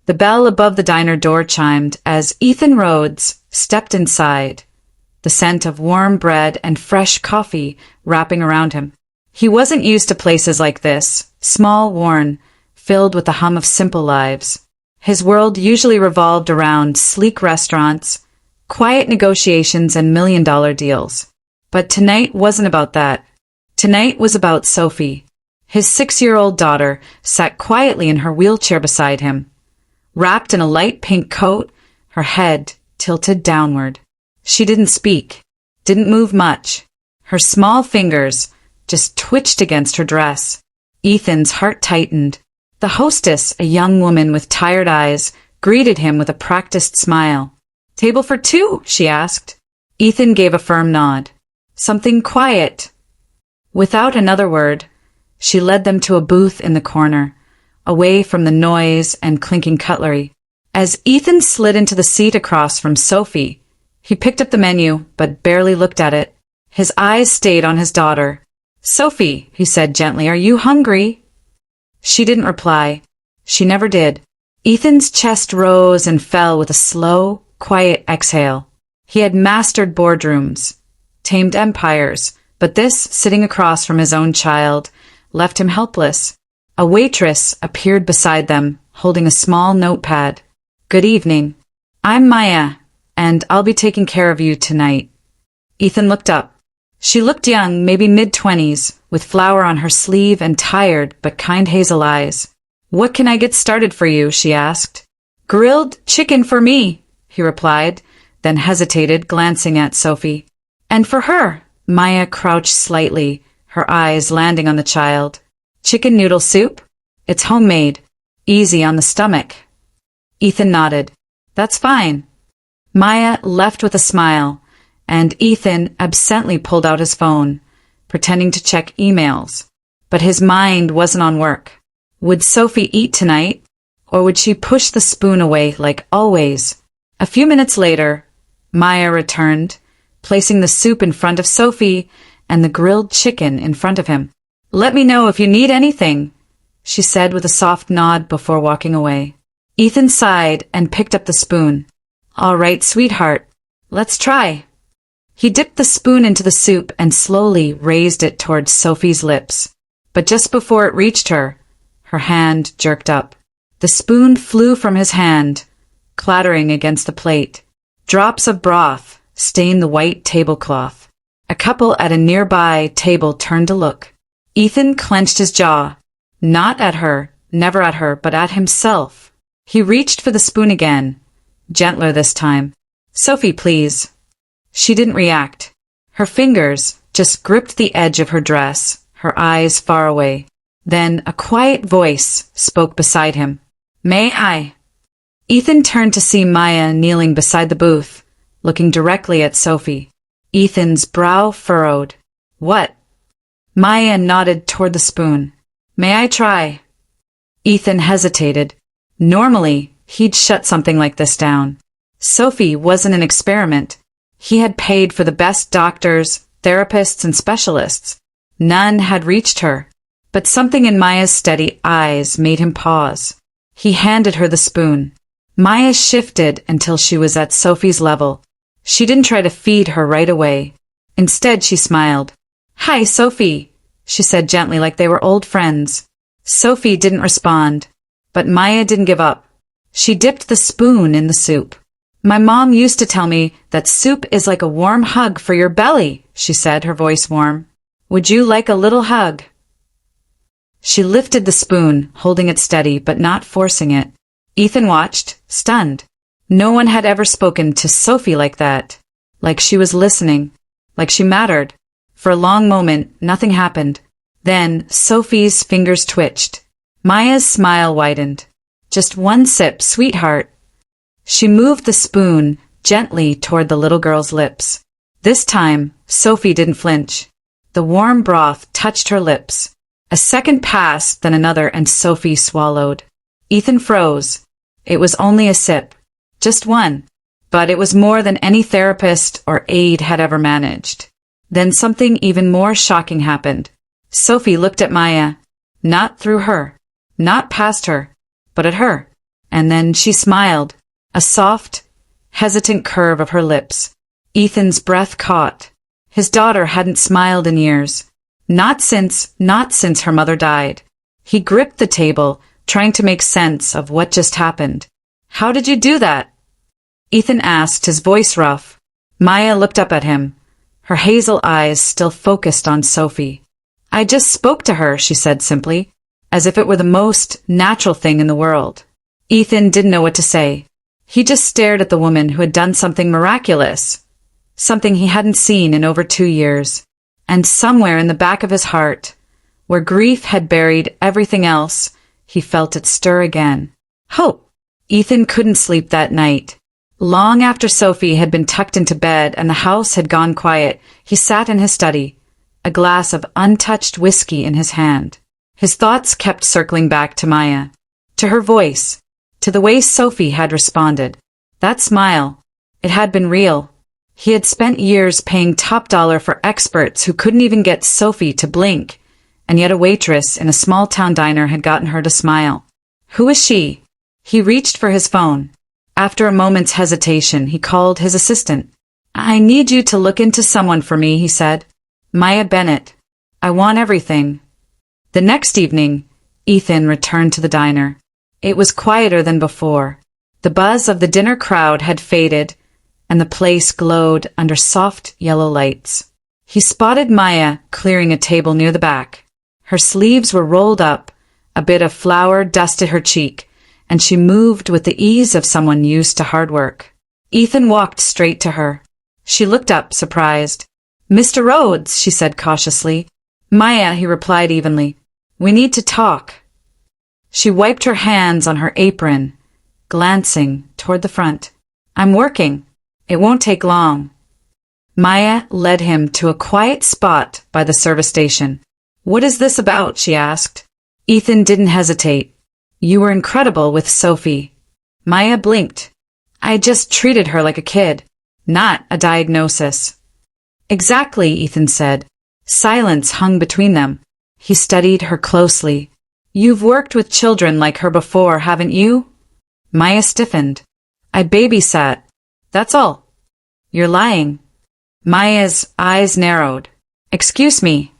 The bell above the diner door chimed as Ethan Rhodes stepped inside, the scent of warm bread and fresh coffee wrapping around him. He wasn't used to places like this, small, worn, filled with the hum of simple lives. His world usually revolved around sleek restaurants, quiet negotiations, and million-dollar deals. But tonight wasn't about that. Tonight was about Sophie. His 6-year-old daughter sat quietly in her wheelchair beside him, wrapped in a light pink coat, her head tilted downward. She didn't speak, didn't move much. Her small fingers just twitched against her dress. Ethan's heart tightened. The hostess, a young woman with tired eyes, greeted him with a practiced smile. "Table for two?" she asked. Ethan gave a firm nod. "Something quiet." Without another word, she led them to a booth in the corner, away from the noise and clinking cutlery. As Ethan slid into the seat across from Sophie, he picked up the menu but barely looked at it. His eyes stayed on his daughter. "Sophie," he said gently, "are you hungry?" She didn't reply. She never did. Ethan's chest rose and fell with a slow, quiet exhale. He had mastered boardrooms, tamed empires, but this, sitting across from his own child, left him helpless. A waitress appeared beside them, holding a small notepad. "Good evening. I'm Maya, and I'll be taking care of you tonight." Ethan looked up. She looked young, maybe mid-20s, with flour on her sleeve and tired but kind hazel eyes. "What can I get started for you?" she asked. "Grilled chicken for me," he replied, then hesitated, glancing at Sophie. "And for her?" Maya crouched slightly, her eyes landing on the child. "Chicken noodle soup? It's homemade. Easy on the stomach." Ethan nodded. "That's fine." Maya left with a smile, and Ethan absently pulled out his phone, pretending to check emails. But his mind wasn't on work. Would Sophie eat tonight, or would she push the spoon away like always? A few minutes later, Maya returned, placing the soup in front of Sophie and the grilled chicken in front of him. "Let me know if you need anything," she said with a soft nod before walking away. Ethan sighed and picked up the spoon. "All right, sweetheart. Let's try." He dipped the spoon into the soup and slowly raised it towards Sophie's lips. But just before it reached her, her hand jerked up. The spoon flew from his hand, clattering against the plate. Drops of broth stained the white tablecloth. A couple at a nearby table turned to look. Ethan clenched his jaw. Not at her, never at her, but at himself. He reached for the spoon again, gentler this time. "Sophie, please." She didn't react. Her fingers just gripped the edge of her dress, her eyes far away. Then a quiet voice spoke beside him. "May I?" Ethan turned to see Maya kneeling beside the booth, looking directly at Sophie. Ethan's brow furrowed. "What?" Maya nodded toward the spoon. "May I try?" Ethan hesitated. Normally, he'd shut something like this down. Sophie wasn't an experiment. He had paid for the best doctors, therapists, and specialists. None had reached her. But something in Maya's steady eyes made him pause. He handed her the spoon. Maya shifted until she was at Sophie's level. She didn't try to feed her right away. Instead, she smiled. "Hi, Sophie," she said gently, like they were old friends. Sophie didn't respond, but Maya didn't give up. She dipped the spoon in the soup. "My mom used to tell me that soup is like a warm hug for your belly," she said, her voice warm. "Would you like a little hug?" She lifted the spoon, holding it steady but not forcing it. Ethan watched, stunned. No one had ever spoken to Sophie like that. Like she was listening. Like she mattered. For a long moment, nothing happened. Then Sophie's fingers twitched. Maya's smile widened. "Just one sip, sweetheart." She moved the spoon gently toward the little girl's lips. This time, Sophie didn't flinch. The warm broth touched her lips. A second passed, then another, and Sophie swallowed. Ethan froze. It was only a sip. Just one. But it was more than any therapist or aide had ever managed. Then something even more shocking happened. Sophie looked at Maya. Not through her. Not past her. But at her. And then she smiled, a soft, hesitant curve of her lips. Ethan's breath caught. His daughter hadn't smiled in years. Not since her mother died. He gripped the table, trying to make sense of what just happened. How did you do that? Ethan asked, his voice rough. Maya looked up at him, her hazel eyes still focused on Sophie. I just spoke to her, she said simply, as if it were the most natural thing in the world. Ethan didn't know what to say. He just stared at the woman who had done something miraculous, something he hadn't seen in over 2 years. And somewhere in the back of his heart, where grief had buried everything else, he felt it stir again. Hope! Ethan couldn't sleep that night. Long after Sophie had been tucked into bed and the house had gone quiet, he sat in his study, a glass of untouched whiskey in his hand. His thoughts kept circling back to Maya, to her voice, to the way Sophie had responded. That smile, it had been real. He had spent years paying top dollar for experts who couldn't even get Sophie to blink, and yet a waitress in a small-town diner had gotten her to smile. Who was she? He reached for his phone. After a moment's hesitation, he called his assistant. I need you to look into someone for me, he said. Maya Bennett. I want everything. The next evening, Ethan returned to the diner. It was quieter than before. The buzz of the dinner crowd had faded, and the place glowed under soft yellow lights. He spotted Maya clearing a table near the back. Her sleeves were rolled up, a bit of flour dusted her cheek, and she moved with the ease of someone used to hard work. Ethan walked straight to her. She looked up, surprised. Mr. Rhodes, she said cautiously. Maya, he replied evenly. We need to talk. She wiped her hands on her apron, glancing toward the front. I'm working. It won't take long. Maya led him to a quiet spot by the service station. What is this about? She asked. Ethan didn't hesitate. You were incredible with Sophie. Maya blinked. I just treated her like a kid, not a diagnosis. Exactly, Ethan said. Silence hung between them. He studied her closely. You've worked with children like her before, haven't you? Maya stiffened. I babysat. That's all. You're lying. Maya's eyes narrowed. Excuse me.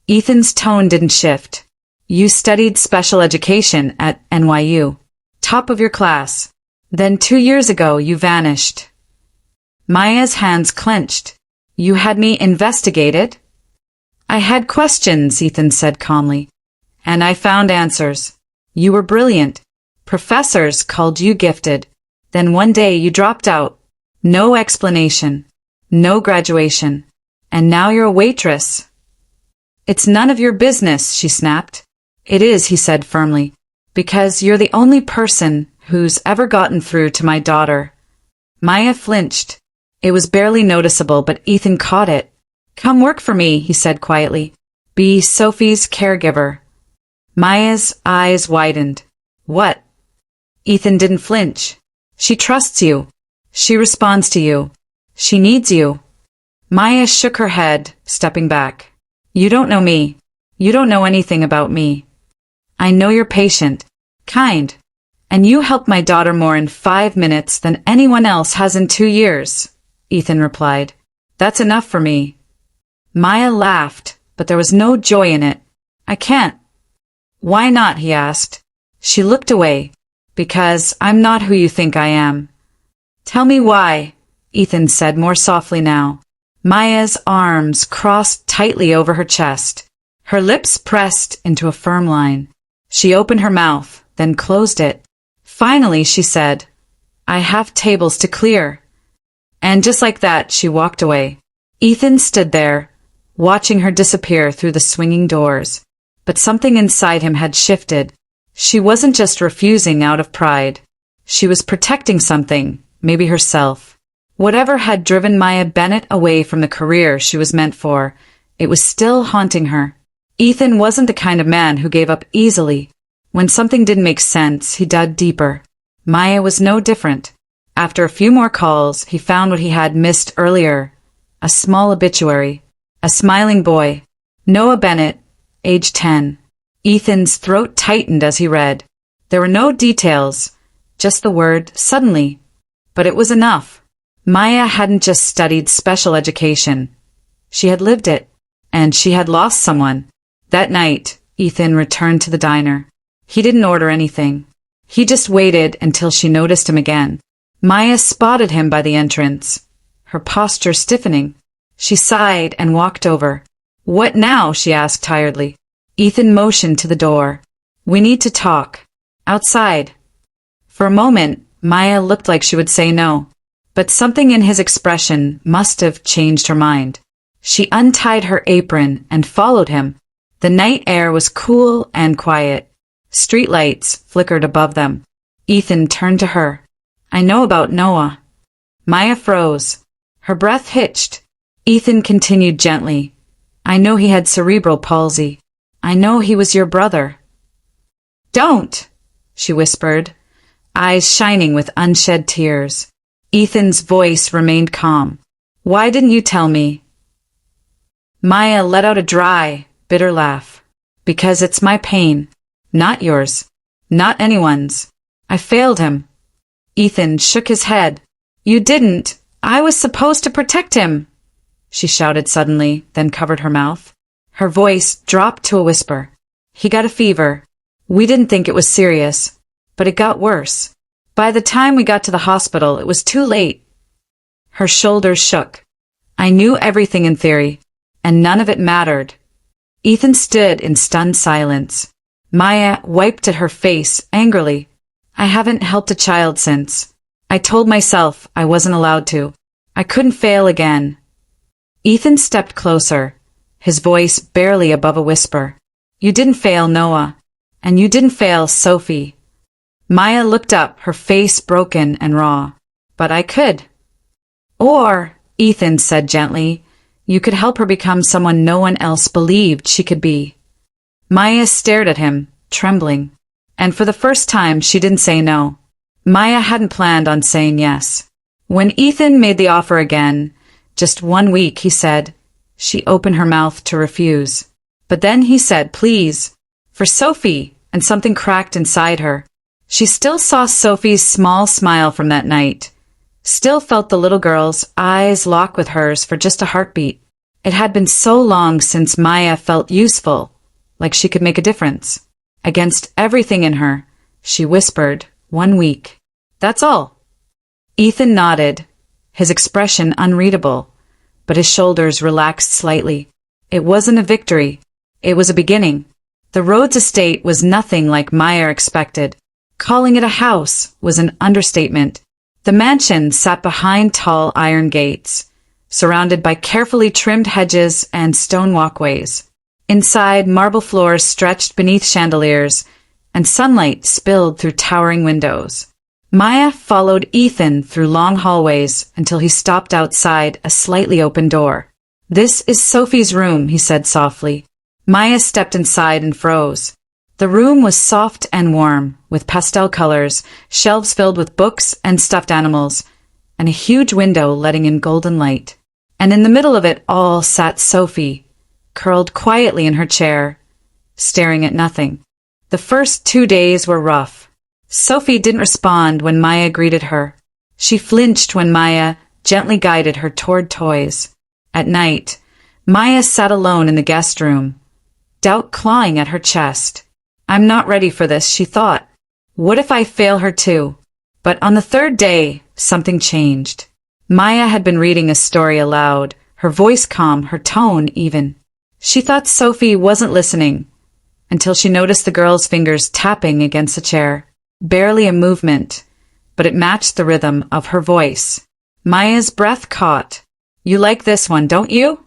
Ethan's tone didn't shift. You studied special education at NYU. Top of your class. Then 2 years ago you vanished. Maya's hands clenched. You had me investigated? I had questions, Ethan said calmly. And I found answers. You were brilliant. Professors called you gifted. Then one day you dropped out. No explanation. No graduation. And now you're a waitress. It's none of your business, she snapped. It is, he said firmly, because you're the only person who's ever gotten through to my daughter. Maya flinched. It was barely noticeable, but Ethan caught it. Come work for me, he said quietly. Be Sophie's caregiver. Maya's eyes widened. What? Ethan didn't flinch. She trusts you. She responds to you. She needs you. Maya shook her head, stepping back. You don't know me. You don't know anything about me. I know you're patient, kind, and you helped my daughter more in 5 minutes than anyone else has in 2 years, Ethan replied. That's enough for me. Maya laughed, but there was no joy in it. I can't. Why not? He asked. She looked away. Because I'm not who you think I am. Tell me why, Ethan said more softly now. Maya's arms crossed tightly over her chest. Her lips pressed into a firm line. She opened her mouth, then closed it. Finally, she said, I have tables to clear. And just like that, she walked away. Ethan stood there, watching her disappear through the swinging doors. But something inside him had shifted. She wasn't just refusing out of pride. She was protecting something, maybe herself. Whatever had driven Maya Bennett away from the career she was meant for, it was still haunting her. Ethan wasn't the kind of man who gave up easily. When something didn't make sense, he dug deeper. Maya was no different. After a few more calls, he found what he had missed earlier. A small obituary. A smiling boy. Noah Bennett, age 10. Ethan's throat tightened as he read. There were no details, Just the word, suddenly. But it was enough. Maya hadn't just studied special education. She had lived it. And she had lost someone. That night, Ethan returned to the diner. He didn't order anything. He just waited until she noticed him again. Maya spotted him by the entrance, her posture stiffening. She sighed and walked over. "What now?" she asked tiredly. Ethan motioned to the door. "We need to talk. Outside." For a moment, Maya looked like she would say no. But something in his expression must have changed her mind. She untied her apron and followed him. The night air was cool and quiet. Streetlights flickered above them. Ethan turned to her. "I know about Noah." Maya froze. Her breath hitched. Ethan continued gently. "I know he had cerebral palsy. I know he was your brother." "Don't!" she whispered, eyes shining with unshed tears. Ethan's voice remained calm. "Why didn't you tell me?" Maya let out a dry, bitter laugh. "Because it's my pain, not yours, not anyone's. I failed him." Ethan shook his head. "You didn't. I was supposed to protect him," she shouted suddenly, then covered her mouth. Her voice dropped to a whisper. "He got a fever. We didn't think it was serious, but it got worse. By the time we got to the hospital, it was too late." Her shoulders shook. "I knew everything in theory, and none of it mattered." Ethan stood in stunned silence. Maya wiped at her face angrily. "I haven't helped a child since. I told myself I wasn't allowed to. I couldn't fail again." Ethan stepped closer, his voice barely above a whisper. "You didn't fail Noah, and you didn't fail Sophie." Maya looked up, her face broken and raw. "But I could." "Or," Ethan said gently, "you could help her become someone no one else believed she could be." Maya stared at him, trembling. And for the first time, she didn't say no. Maya hadn't planned on saying yes. When Ethan made the offer again, just 1 week, he said, she opened her mouth to refuse. But then he said, "Please, for Sophie," and something cracked inside her. She still saw Sophie's small smile from that night, still felt the little girl's eyes lock with hers for just a heartbeat. It had been so long since Maya felt useful, like she could make a difference. Against everything in her, she whispered, "1 week. That's all." Ethan nodded, his expression unreadable, but his shoulders relaxed slightly. It wasn't a victory. It was a beginning. The Rhodes estate was nothing like Maya expected. Calling it a house was an understatement. The mansion sat behind tall iron gates, surrounded by carefully trimmed hedges and stone walkways. Inside, marble floors stretched beneath chandeliers, and sunlight spilled through towering windows. Maya followed Ethan through long hallways until he stopped outside a slightly open door. "This is Sophie's room," he said softly. Maya stepped inside and froze. The room was soft and warm, with pastel colors, shelves filled with books and stuffed animals, and a huge window letting in golden light. And in the middle of it all sat Sophie, curled quietly in her chair, staring at nothing. The first 2 days were rough. Sophie didn't respond when Maya greeted her. She flinched when Maya gently guided her toward toys. At night, Maya sat alone in the guest room, doubt clawing at her chest. "I'm not ready for this," she thought. "What if I fail her too?" But on the 3rd day, something changed. Maya had been reading a story aloud, her voice calm, her tone even. She thought Sophie wasn't listening, until she noticed the girl's fingers tapping against the chair. Barely a movement, but it matched the rhythm of her voice. Maya's breath caught. "You like this one, don't you?"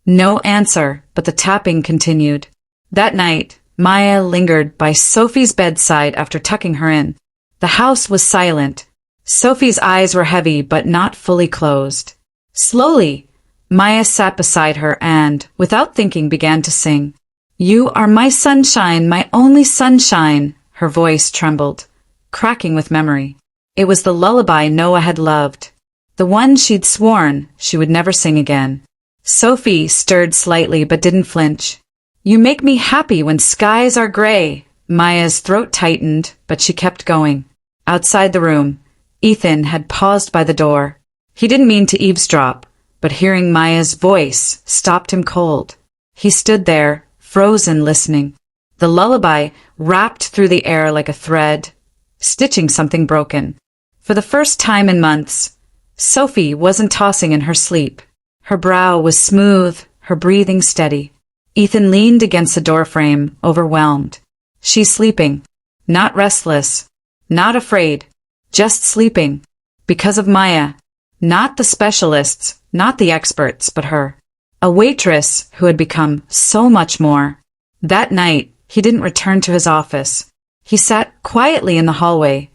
No answer, but the tapping continued. That night, Maya lingered by Sophie's bedside after tucking her in. The house was silent. Sophie's eyes were heavy but not fully closed. Slowly, Maya sat beside her and, without thinking, began to sing. "You are my sunshine, my only sunshine." Her voice trembled, cracking with memory. It was the lullaby Noah had loved, the one she'd sworn she would never sing again. Sophie stirred slightly but didn't flinch. "You make me happy when skies are gray." Maya's throat tightened, but she kept going. Outside the room, Ethan had paused by the door. He didn't mean to eavesdrop, but hearing Maya's voice stopped him cold. He stood there, frozen, listening. The lullaby wrapped through the air like a thread, stitching something broken. For the first time in months, Sophie wasn't tossing in her sleep. Her brow was smooth, her breathing steady. Ethan leaned against the doorframe, overwhelmed. She's sleeping. Not restless. Not afraid. Just sleeping. Because of Maya. Not the specialists, not the experts, but her. A waitress who had become so much more. That night, he didn't return to his office. He sat quietly in the hallway,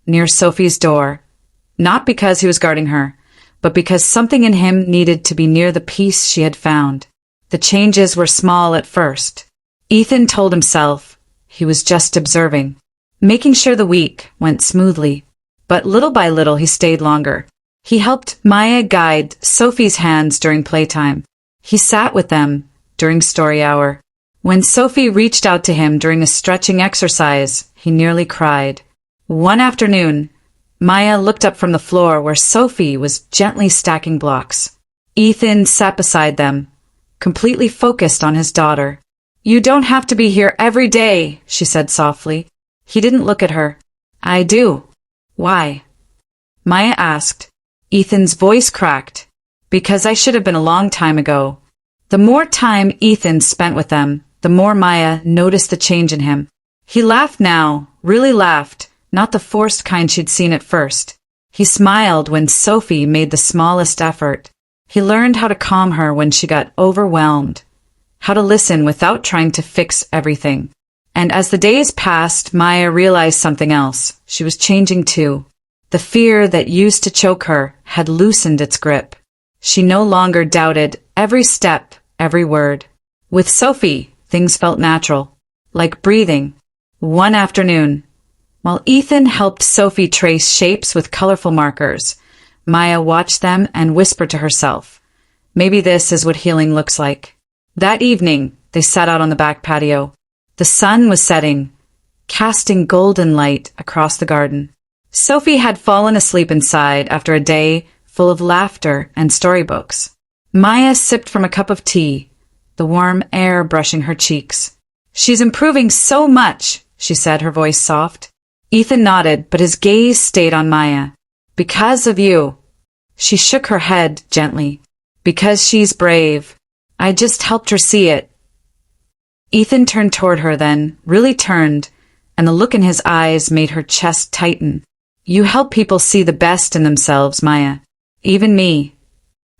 near Sophie's door. Not because he was guarding her, but because something in him needed to be near the peace she had found. The changes were small at first. Ethan told himself he was just observing, making sure the week went smoothly. But little by little he stayed longer. He helped Maya guide Sophie's hands during playtime. He sat with them during story hour. When Sophie reached out to him during a stretching exercise, he nearly cried. One afternoon, Maya looked up from the floor where Sophie was gently stacking blocks. Ethan sat beside them, completely focused on his daughter. You don't have to be here every day, she said softly. He didn't look at her. I do. Why? Maya asked. Ethan's voice cracked. Because I should have been a long time ago. The more time Ethan spent with them, the more Maya noticed the change in him. He laughed now, really laughed. Not the forced kind she'd seen at first. He smiled when Sophie made the smallest effort. He learned how to calm her when she got overwhelmed, how to listen without trying to fix everything. And as the days passed, Maya realized something else. She was changing too. The fear that used to choke her had loosened its grip. She no longer doubted every step, every word. With Sophie, things felt natural, like breathing. One afternoon, while Ethan helped Sophie trace shapes with colorful markers, Maya watched them and whispered to herself, maybe this is what healing looks like. That evening, they sat out on the back patio. The sun was setting, casting golden light across the garden. Sophie had fallen asleep inside after a day full of laughter and storybooks. Maya sipped from a cup of tea, the warm air brushing her cheeks. She's improving so much, she said, her voice soft. Ethan nodded, but his gaze stayed on Maya. Because of you. She shook her head gently. Because she's brave. I just helped her see it. Ethan turned toward her then, really turned, and the look in his eyes made her chest tighten. You help people see the best in themselves, Maya. Even me.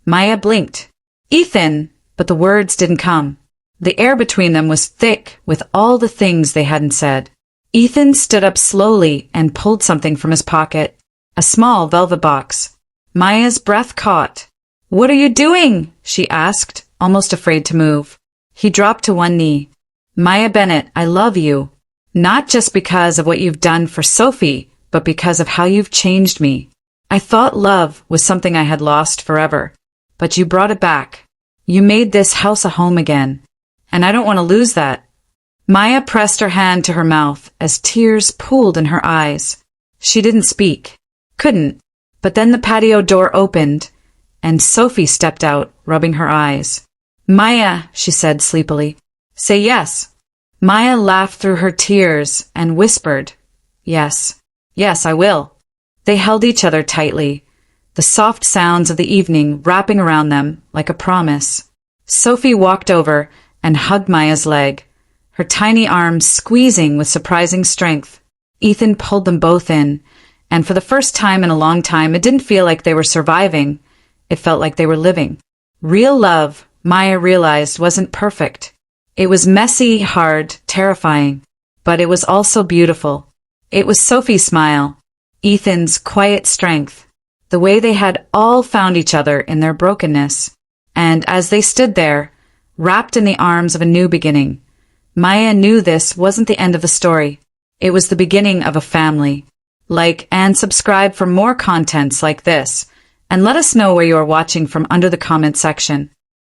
Maya blinked. Ethan! But the words didn't come. The air between them was thick with all the things they hadn't said. Ethan stood up slowly and pulled something from his pocket. A small velvet box. Maya's breath caught. What are you doing? She asked, almost afraid to move. He dropped to one knee. Maya Bennett, I love you. Not just because of what you've done for Sophie, but because of how you've changed me. I thought love was something I had lost forever. But you brought it back. You made this house a home again. And I don't want to lose that. Maya pressed her hand to her mouth as tears pooled in her eyes. She didn't speak. Couldn't. But then the patio door opened, and Sophie stepped out, rubbing her eyes. Maya, she said sleepily, say yes. Maya laughed through her tears and whispered, yes, yes, I will. They held each other tightly, the soft sounds of the evening wrapping around them like a promise. Sophie walked over and hugged Maya's leg, her tiny arms squeezing with surprising strength. Ethan pulled them both in, and for the first time in a long time, it didn't feel like they were surviving. It felt like they were living. Real love, Maya realized, wasn't perfect. It was messy, hard, terrifying, but it was also beautiful. It was Sophie's smile, Ethan's quiet strength, the way they had all found each other in their brokenness. And as they stood there, wrapped in the arms of a new beginning, Maya knew this wasn't the end of the story. It was the beginning of a family. Like and subscribe for more contents like this, and let us know where you are watching from under the comment section.